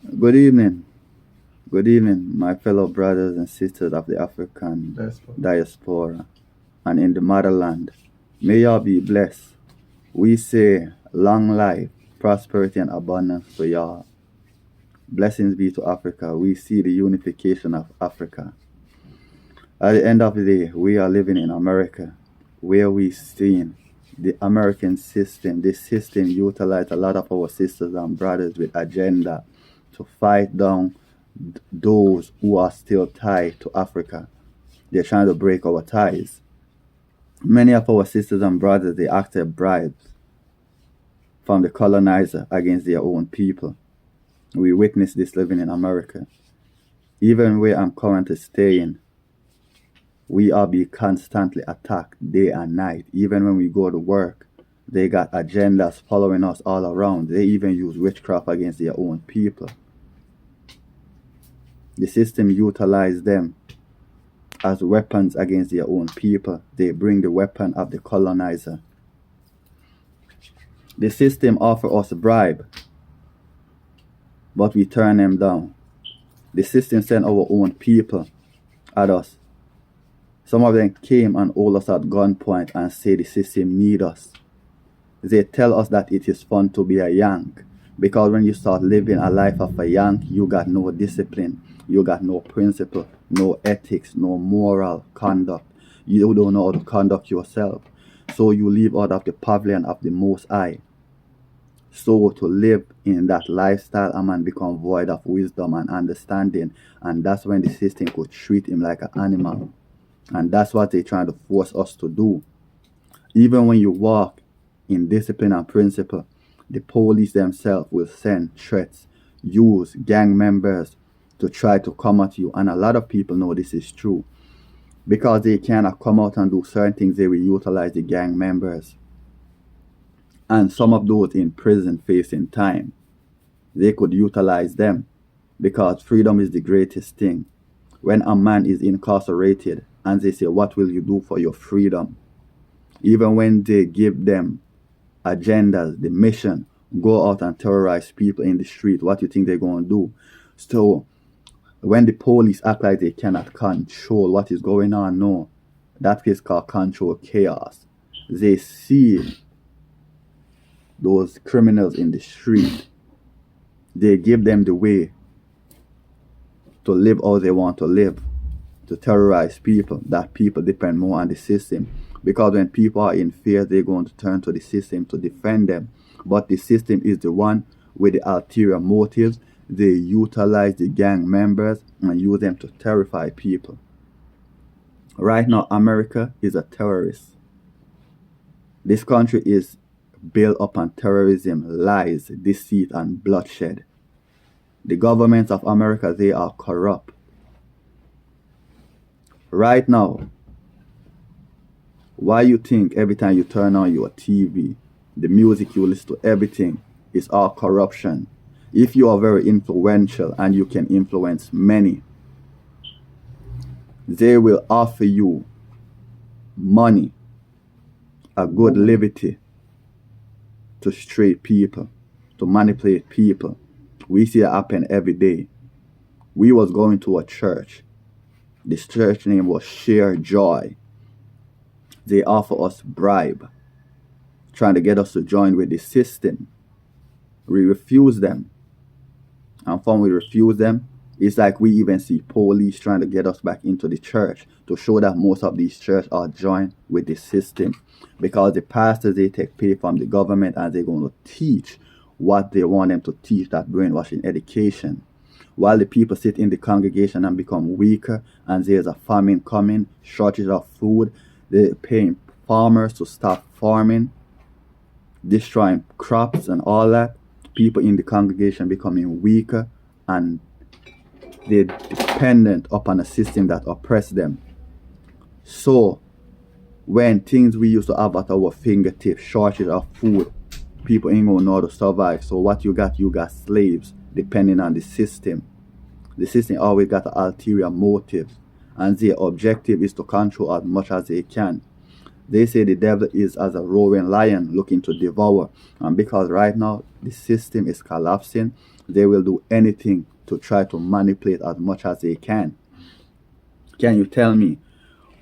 Good evening. Good evening, my fellow brothers and sisters of the African Diaspora. diaspora and in the motherland. May y'all be blessed. We say long life, prosperity, and abundance to y'all. Blessings be to Africa. We see the unification of Africa. At the end of the day, we are living in America, where we seen the American system. This system utilize a lot of our sisters and brothers with agenda to fight down those who are still tied to Africa. They're trying to break our ties. Many of our sisters and brothers, they accept bribes from the colonizer against their own people. We witness this living in America. Even where I'm currently staying, we are being constantly attacked day and night. Even when we go to work, they got agendas following us all around. They even use witchcraft against their own people. The system utilizes them as weapons against their own people. They bring the weapon of the colonizer. The system offers us a bribe, but we turn them down. The system sent our own people at us. Some of them came and hold us at gunpoint and say the system need us. They tell us that it is fun to be a Yank, because when you start living a life of a Yank, you got no discipline, you got no principle, no ethics, no moral conduct. You don't know how to conduct yourself. So you live out of the pavilion of the Most High. So to live in that lifestyle, a man become void of wisdom and understanding, and that's when the system could treat him like an animal. And that's what they're trying to force us to do. Even when you walk in discipline and principle, the police themselves will send threats, use gang members to try to come at you. And a lot of people know this is true. Because they cannot come out and do certain things, they will utilize the gang members. And some of those in prison facing time, they could utilize them, because freedom is the greatest thing. When a man is incarcerated and they say, what will you do for your freedom? Even when they give them agendas, the mission, go out and terrorize people in the street, what do you think they're going to do? So when the police act like they cannot control what is going on, no, that is called control chaos. They see those criminals in the street, they give them the way to live how they want to live, to terrorize people. That people depend more on the system, because when people are in fear, they're going to turn to the system to defend them. But the system is the one with the ulterior motives. They utilize the gang members and use them to terrify people. Right now, America is a terrorist. This country is built upon terrorism, lies, deceit, and bloodshed. The governments of America, they are corrupt. Right now, why you think every time you turn on your TV, the music you listen to, everything is all corruption? If you are very influential and you can influence many, they will offer you money, a good liberty, to stray people, to manipulate people. We see it happen every day. We was going to a church. This church name was Share Joy. They offer us bribe, trying to get us to join with the system. We refuse them. And when we refuse them, it's like we even see police trying to get us back into the church, to show that most of these churches are joined with the system. Because the pastors, they take pay from the government and they're going to teach what they want them to teach, that brainwashing education. While the people sit in the congregation and become weaker, and there's a famine coming, shortage of food, they're paying farmers to stop farming, destroying crops and all that. People in the congregation becoming weaker, and they're dependent upon a system that oppress them. So when things we used to have at our fingertips, shortage of food, people ain't gonna know how to survive. So what you got slaves depending on the system. The system always got an ulterior motive, and their objective is to control as much as they can. They say the devil is as a roaring lion looking to devour. And because right now the system is collapsing, They will do anything to try to manipulate as much as they can. Can you tell me,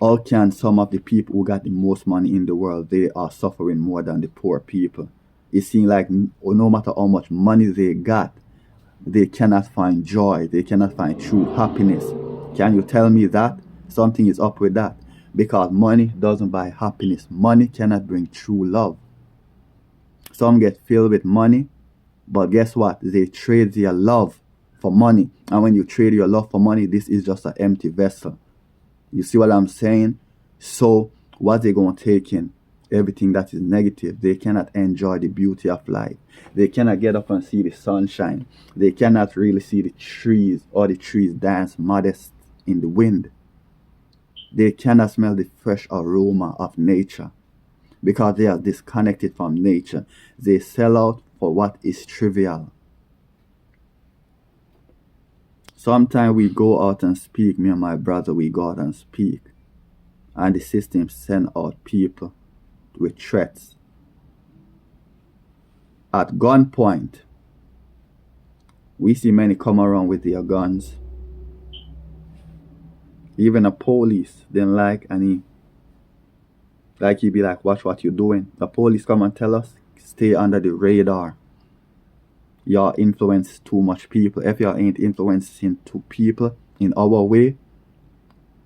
how can some of the people who got the most money in the world, they are suffering more than the poor people? It seems like no matter how much money they got, they cannot find joy. They cannot find true happiness. Can you tell me that? Something is up with that. Because money doesn't buy happiness. Money cannot bring true love. Some get filled with money, but guess what? They trade their love for money. And when you trade your love for money, this is just an empty vessel. You see what I'm saying? So what they going to take in? Everything that is negative. They cannot enjoy the beauty of life. They cannot get up and see the sunshine. They cannot really see the trees, or the trees dance modest in the wind. They cannot smell the fresh aroma of nature because they are disconnected from nature. They sell out for what is trivial. Sometimes we go out and speak, me and my brother, we go out and speak, and the system send out people with threats. At gunpoint, we see many come around with their guns. Even the police didn't like any. Like he be like, watch what you're doing. The police come and tell us, stay under the radar. Y'all influence too much people. If y'all ain't influencing two people in our way,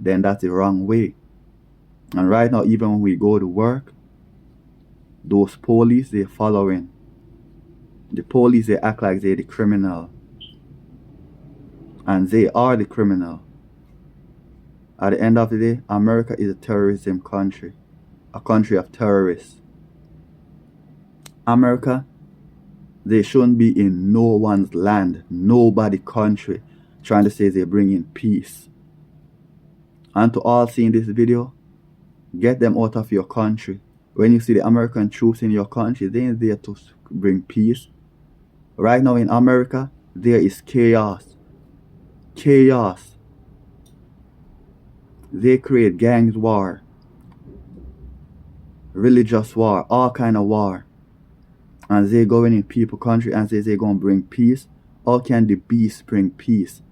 then that's the wrong way. And right now, even when we go to work, those police, they're following. The police, they act like they're the criminal. And they are the criminal. At the end of the day, America is a terrorism country. A country of terrorists. America, they shouldn't be in no one's land, nobody country, trying to say they're bringing peace. And to all seeing this video, get them out of your country. When you see the American troops in your country, they ain't there to bring peace. Right now in America, there is chaos. Chaos. They create gangs war, religious war, all kind of war. And they go in people country and say they're going to bring peace. How can the beast bring peace?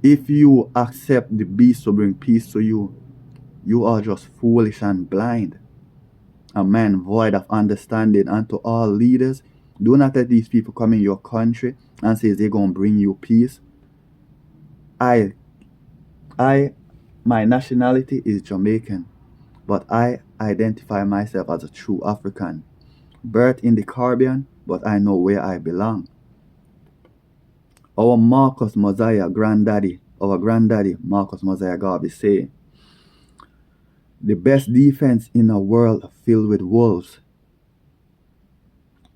If you accept the beast to bring peace to you, you are just foolish and blind. A man void of understanding. And to all leaders, do not let these people come in your country and say they're going to bring you peace. My nationality is Jamaican, but I identify myself as a true African. Birth in the Caribbean, but I know where I belong. Our Marcus Mosiah granddaddy, Marcus Mosiah Garvey say, the best defense in a world filled with wolves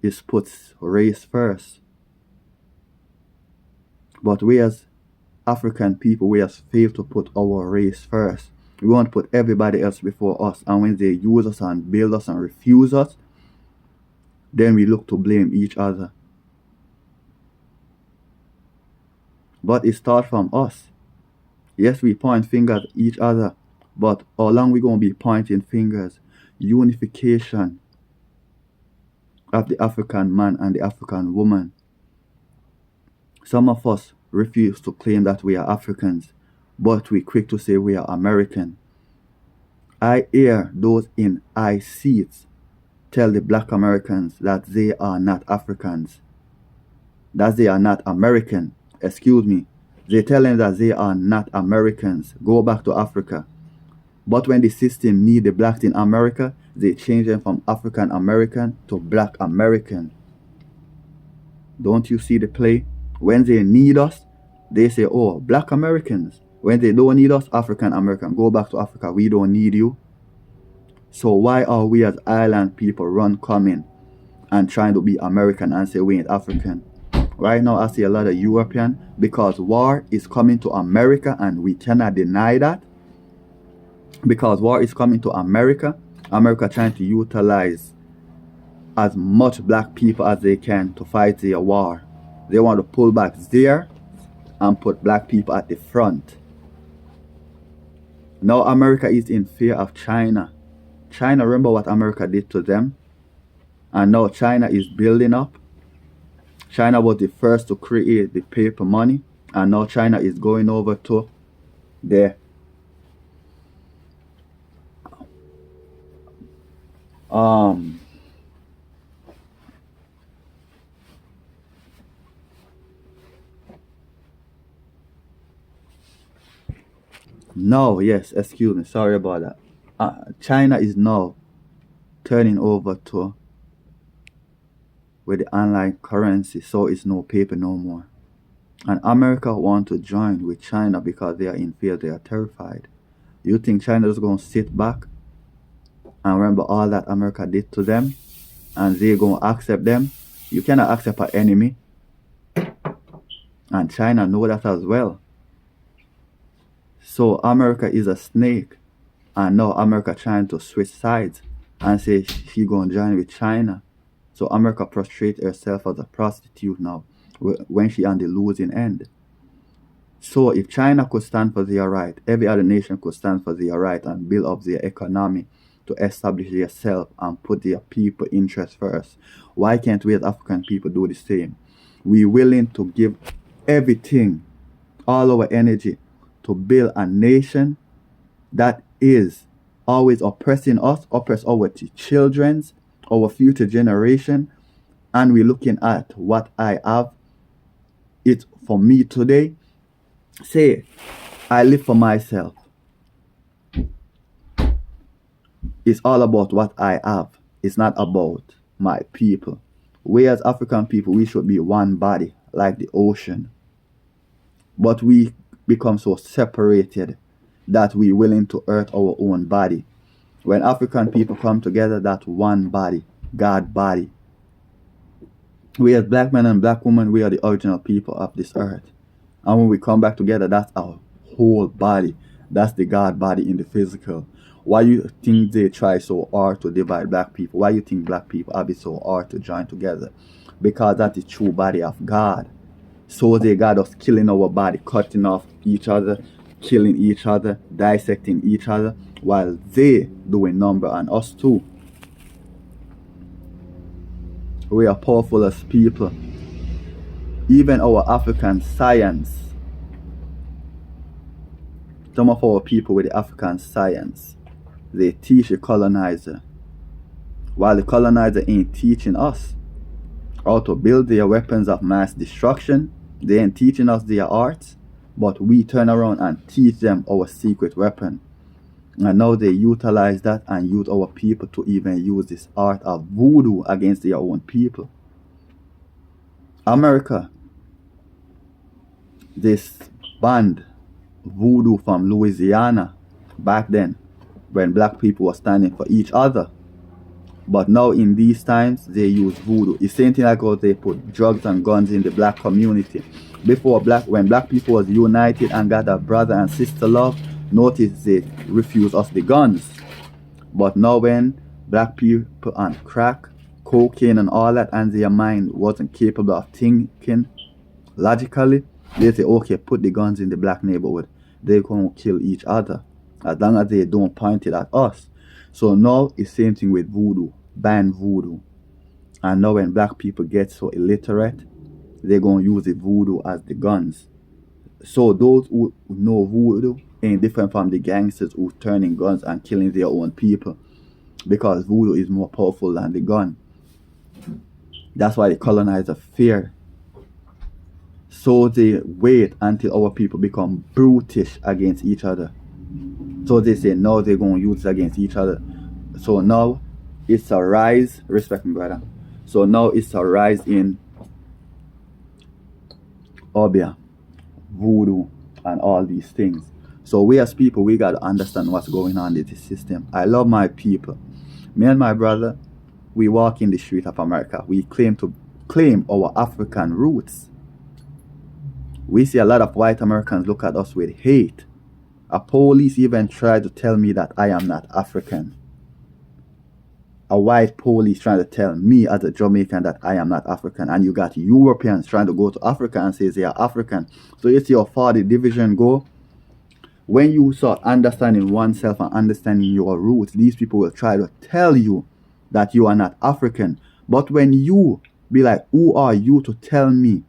is puts race first. But we as African people, we have failed to put our race first. We want to put everybody else before us. And when they use us and build us and refuse us, then we look to blame each other. But it starts from us. Yes, we point fingers at each other. But how long we going to be pointing fingers? Unification of the African man and the African woman. Some of us refuse to claim that we are Africans, but we're quick to say we are American. I hear those in high seats tell the black Americans that they are not Africans, that they are not American. Excuse me. They tell them that they are not Americans. Go back to Africa. But when the system need the blacks in America, they change them from African American to black American. Don't you see the play? When they need us, they say, oh, black Americans. When they don't need us, African American. Go back to Africa. We don't need you. So why are we as island people coming and trying to be American and say we ain't African? Right now I see a lot of European, because war is coming to America and we cannot deny that. Because war is coming to America. America trying to utilize as much black people as they can to fight their war. They want to pull back there and put black people at the front. Now America is in fear of China. China, remember what America did to them? And now China is building up. China was the first to create the paper money, and now China is going over to the no, yes, excuse me, sorry about that. China is now turning over to with the online currency, so it's no paper no more. And America want to join with China because they are in fear, they are terrified. You think China is going to sit back and remember all that America did to them and they're going to accept them? You cannot accept an enemy. And China know that as well. So America is a snake, and now America trying to switch sides and say she going to join with China. So America prostrate herself as a prostitute now when she on the losing end. So if China could stand for their right, every other nation could stand for their right and build up their economy to establish themselves and put their people interest first. Why can't we as African people do the same? We willing to give everything, all our energy, to build a nation that is always oppressing us, oppress our children, our future generation, and we're looking at what I have. It's for me today. Say, I live for myself. It's all about what I have. It's not about my people. We as African people, we should be one body, like the ocean. But we become so separated that we're willing to hurt our own body. When African people come together, that's one body, God body. We as black men and black women, we are the original people of this earth. And when we come back together, that's our whole body. That's the God body in the physical. Why you think they try so hard to divide black people? Why you think black people have it so hard to join together? Because that's the true body of God. So they got us killing our body, cutting off each other, killing each other, dissecting each other, while they doing number on us too. We are powerful as people. Even our African science, some of our people with the African science, they teach the colonizer, while the colonizer ain't teaching us how to build their weapons of mass destruction. They ain't teaching us their arts, but we turn around and teach them our secret weapon. And now they utilize that and use our people to even use this art of voodoo against their own people. America, this band voodoo from Louisiana back then when black people were standing for each other. But now in these times, they use voodoo. It's the same thing like how they put drugs and guns in the black community. Before when black people was united and got a brother and sister love, notice they refuse us the guns. But now when black people on crack, cocaine and all that, and their mind wasn't capable of thinking logically, they say, okay, put the guns in the black neighborhood. They're going to kill each other as long as they don't point it at us. So now it's same thing with voodoo, ban voodoo. And now when black people get so illiterate, they're going to use the voodoo as the guns. So those who know voodoo ain't different from the gangsters who turning guns and killing their own people, because voodoo is more powerful than the gun. That's why the colonizer fear. So they wait until our people become brutish against each other. So they say now they're going to use it against each other. So now it's a rise, respect me brother. So now it's a rise in Obia, voodoo and all these things. So we as people, we got to understand what's going on in this system. I love my people. Me and my brother, we walk in the street of America. We claim our African roots. We see a lot of white Americans look at us with hate. A police even tried to tell me that I am not African. A white police trying to tell me as a Jamaican that I am not African. And you got Europeans trying to go to Africa and say they are African. So you see how far the division go. When you start understanding oneself and understanding your roots, these people will try to tell you that you are not African. But when you be like, who are you to tell me